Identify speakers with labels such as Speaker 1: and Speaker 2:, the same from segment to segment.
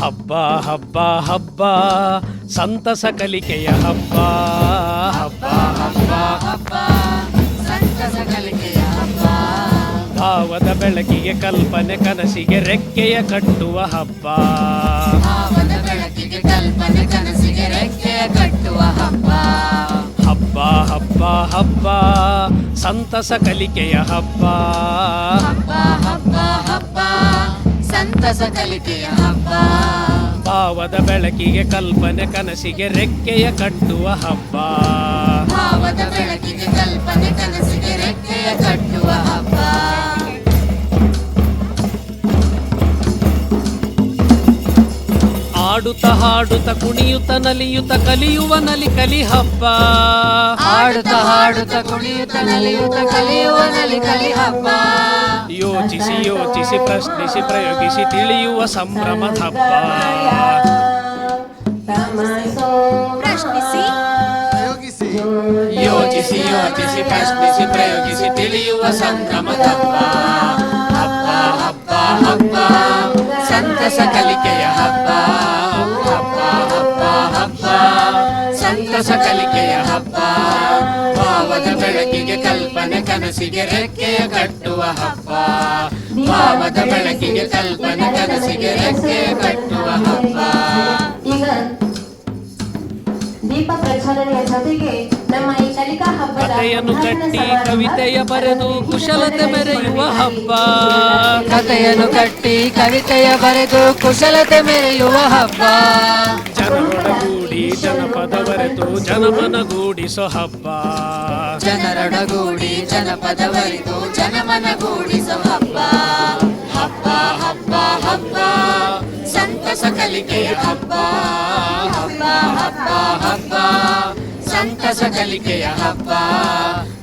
Speaker 1: ಹಬ್ಬ ಹಬ್ಬ ಹಬ್ಬ ಸಂತಸ ಕಲಿಕೆಯ ಹಬ್ಬ. ಹಬ್ಬ ಹಬ್ಬ ಹಬ್ಬ
Speaker 2: ಸಂತಸ ಕಲಿಕೆಯ ಹಬ್ಬ.
Speaker 1: ಭಾವದ ಬೆಳಕಿಗೆ ಕಲ್ಪನೆ ಕನಸಿಗೆ ರೆಕ್ಕೆಯ ಕಟ್ಟುವ ಹಬ್ಬ.
Speaker 2: ಭಾವದ ಬೆಳಕಿಗೆ ಕಲ್ಪನೆ ಕನಸಿಗೆ ರೆಕ್ಕೆಯ ಕಟ್ಟುವ ಹಬ್ಬ.
Speaker 1: ಹಬ್ಬ ಹಬ್ಬ ಹಬ್ಬ ಸಂತಸ ಕಲಿಕೆಯ ಹಬ್ಬ.
Speaker 2: ಹಬ್ಬ ಹಬ್ಬ ಹಬ್ಬ ಸಂತಸ ಕಲಿಕೆಯ ಹಬ್ಬ.
Speaker 1: ಭಾವದ ಬೆಳಕಿಗೆ ಕಲ್ಪನೆ ಕನಸಿಗೆ ರೆಕ್ಕೆಯ ಕಟ್ಟುವ ಹಬ್ಬ.
Speaker 2: ಭಾವದ ಬೆಳಕಿಗೆ ಕಲ್ಪನೆ ಕನಸಿಗೆ ರೆಕ್ಕೆಯ ಕಟ್ಟುವ ಹಬ್ಬ.
Speaker 1: ಆಡುತ್ತ ಹಾಡುತ್ತ ಕುಣಿಯುತ್ತ ನಲಿಯುತ್ತ ಕಲಿಯುವ ನಲಿ ಕಲಿ ಹಬ್ಬ.
Speaker 2: ಆಡುತ್ತ ಹಾಡುತ್ತ ಕುಣಿಯುತ್ತ ನಲಿಯುತ್ತ ಕಲಿಯುವ ನಲಿ ಕಲಿ ಹಬ್ಬ.
Speaker 1: ಯೋಚಿಸಿ ಯೋಚಿಸಿ ಪ್ರಶ್ನಿಸಿ ಪ್ರಯೋಗಿಸಿ ತಿಳಿಯುವ ಸಂಭ್ರಮದ ಹಬ್ಬ.
Speaker 2: ಪ್ರಶ್ನಿಸಿ
Speaker 1: ಯೋಚಿಸಿ ಯೋಚಿಸಿ ಪ್ರಶ್ನಿಸಿ ಪ್ರಯೋಗಿಸಿ ತಿಳಿಯುವ ಸಂಭ್ರಮದ ಹಬ್ಬ. ಹಬ್ಬ ಹಬ್ಬ ಹಬ್ಬ ಸಂತಸ ಕಲಿಕೆಯ ಹಬ್ಬ. ಹಬ್ಬ ಹಬ್ಬ ಹಬ್ಬ ಸಂತಸ ಕಲಿಕೆಯ ಹಬ್ಬ. ಭಾವದ ಬೆಳಕಿಗೆ ಕಲ್ಪನೆ ಕನಸಿಗೆ ರೆಕ್ಕೆಯ ಕಟ್ಟುವ ಹಬ್ಬ. ಭಾವದ ಬೆಳಕಿಗೆ ಕಲ್ಪನೆ ಕನಸಿಗೆ ರೆಕ್ಕೆಯ ಕಟ್ಟುವ ಹಬ್ಬ.
Speaker 3: ಈಗ ದೀಪ ಪ್ರಜ್ವಲನೆಯ ಜೊತೆಗೆ ನಮ್ಮ ಈ ಕಲಿಕಾ ಹಬ್ಬದ
Speaker 1: ಕಥೆಯನ್ನು ಕಟ್ಟಿ ಕವಿತೆಯ ಬರೆದು ಕುಶಲತೆ ಮೆರೆಯುವ ಹಬ್ಬ.
Speaker 2: ಕಥೆಯನ್ನು ಕಟ್ಟಿ ಕವಿತೆಯ ಬರೆದು ಕುಶಲತೆ ಮೆರೆಯುವ ಹಬ್ಬ.
Speaker 1: ಜನರೊಡಗೂಡಿ ಜನಪದ ಬರೆದು ಜನಮನಗೂಡಿಸೋ ಹಬ್ಬ.
Speaker 2: ಜನರೊಡಗೂಡಿ ಜನಪದ ಬರೆದು ಜನಮನಗೂಡಿಸೋ ಹಬ್ಬ.
Speaker 1: ಹಬ್ಬ ಹಬ್ಬ ಹಬ್ಬ ಸಂತಸ ಕಲಿಕೆಯ ಹಬ್ಬ. ಹಬ್ಬ ಹಬ್ಬ ಹಬ್ಬ ಸಂತಸ ಕಲಿಕೆಯ ಹಬ್ಬ.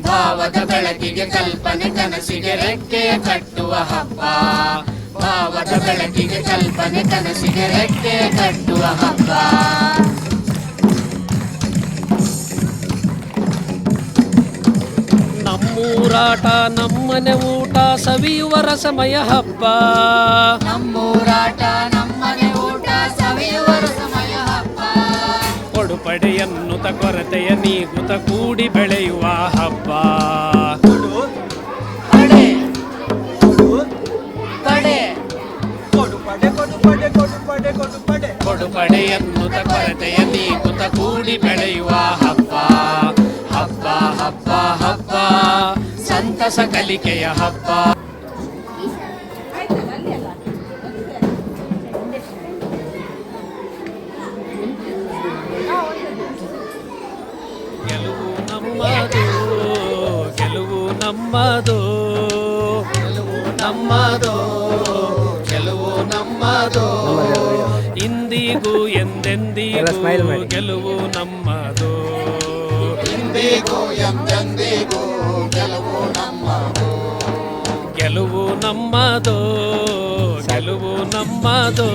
Speaker 1: ಭಾವದ ಬೆಳಕಿಗೆ ಕಲ್ಪನೆ ಕನಸಿಗೆ ರೆಕ್ಕೆಯ ಕಟ್ಟುವ ಹಬ್ಬ. ಭಾವದ ಬೆಳಕಿಗೆ ಕಲ್ಪನೆ ಕನಸಿಗೆ ರೆಕ್ಕೆಯ ಕಟ್ಟುವ ಹಬ್ಬ. ನಮ್ಮೂರಾಟ ನಮ್ಮನೆ ಊಟ ಸವಿಯುವ ರಸಮಯ ಹಬ್ಬ.
Speaker 2: ನಮ್ಮೂರಾಟ ನಮ್ಮನೆ ಊಟ ಸವಿಯುವ ಸಮಯ ಹಬ್ಬ.
Speaker 1: ಕೊಡುಪಡೆಯನ್ನುತ ಕೊರತೆಯ ನೀಗುತ ಕೂಡಿ ಬೆಳೆಯುವ ಹಬ್ಬ.
Speaker 2: ಪಡೆ ಪಡೆ
Speaker 1: ಕೊಡುಪಡೆಯನ್ನುತ ಕೊರತೆಯ ನೀಗುತ ಕೂಡಿ ಬೆಳೆಯುವ ಹಬ್ಬ. ಹಬ್ಬ ಹಬ್ಬ ಹಬ್ಬ ಸಂತಸ ಕಲಿಕೆಯ ಹಬ್ಬ. ಗೆಲುವು ನಮ್ಮದು ಗೆಲುವು ನಮ್ಮದು ಗೆಲುವು ನಮ್ಮದು ಗೆಲುವು ನಮ್ಮದು. ಇಂದಿಗೂ ಎಂದೆಂದಿಗೂ ಗೆಲುವು ನಮ್ಮದು.
Speaker 4: ಇಂದಿಗೂ ಎಂದೆಂದಿಗೂ ಗೆಲುವು ನಮ್ಮದು.
Speaker 1: ಗೆಲುವು ನಮ್ಮದು ಗೆಲುವು ನಮ್ಮದು.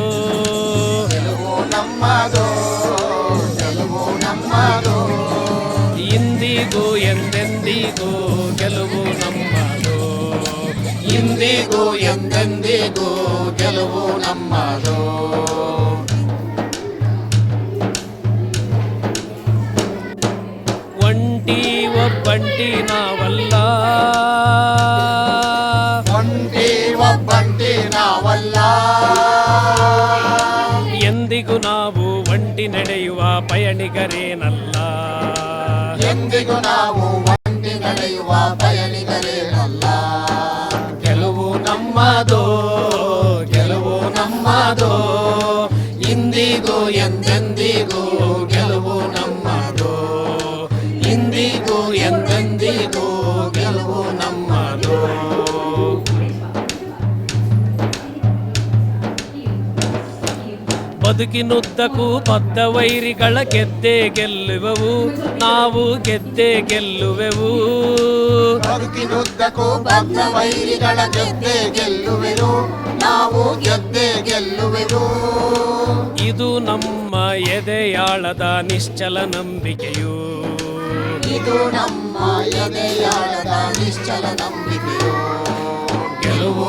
Speaker 4: ಗೆಲುವು ನಮ್ಮದು. ಗೆಲುವು ನಮ್ಮದು.
Speaker 1: ಇಂದಿಗೂ ಎಂದೆಂದಿಗೂ ಗೆಲುವು ನಮ್ಮದು.
Speaker 4: ಇಂದಿಗೂ ಎಂದೆಂದಿಗೂ ಗೆಲುವು ನಮ್ಮದು.
Speaker 1: ಒಂಟಿ ಒಬ್ಬಂಟಿ ನಾವಲ್ಲ.
Speaker 4: ಒಂಟಿ ಒಬ್ಬಂಟಿ ನಾವಲ್ಲ.
Speaker 1: ಎಂದಿಗೂ ನಾವು ಒಂಟಿ ನಡೆಯುವ ಪಯಣಿಗರೇನಲ್ಲ.
Speaker 4: ಎಂದಿಗೂ ನಾವು ಒಂಟಿ ನಡೆಯುವ ಪಯಣಿಗರೇನಲ್ಲ.
Speaker 1: ಗೆಲುವು ನಮ್ಮದು ಗೆಲುವು ನಮ್ಮದು. ಇಂದಿಗೂ ಎಂದೆಂದಿಗೂ ಗೆಲುವು ನಮ್ಮದು. ಇಂದಿಗೂ ಎಂದೆಂದಿಗೂ ಗೆಲುವು ನಮ್ಮದು. ಬದುಕಿನುದ್ದಕ್ಕೂ ಬದ್ಧ ವೈರಿಗಳ ಗೆದ್ದೆ ಗೆಲ್ಲುವೆವು ನಾವು ಗೆದ್ದೆ ಗೆಲ್ಲುವೆವು.
Speaker 4: ಬದುಕಿನುದ್ದಕ್ಕೂ ಬದ್ಧ ವೈರಿಗಳ ಗೆದ್ದೆ ಗೆಲ್ಲುವೆನು ನಾವು ಗೆದ್ದೆ ಗೆಲ್ಲುವೆನು.
Speaker 1: ಇದು ನಮ್ಮ ಎದೆಯಾಳದ ನಿಶ್ಚಲ ನಂಬಿಕೆಯು.
Speaker 4: ಇದು ನಮ್ಮ ಎದೆಯಾಳದ ನಿಶ್ಚಲ ನಂಬಿಕೆಯು.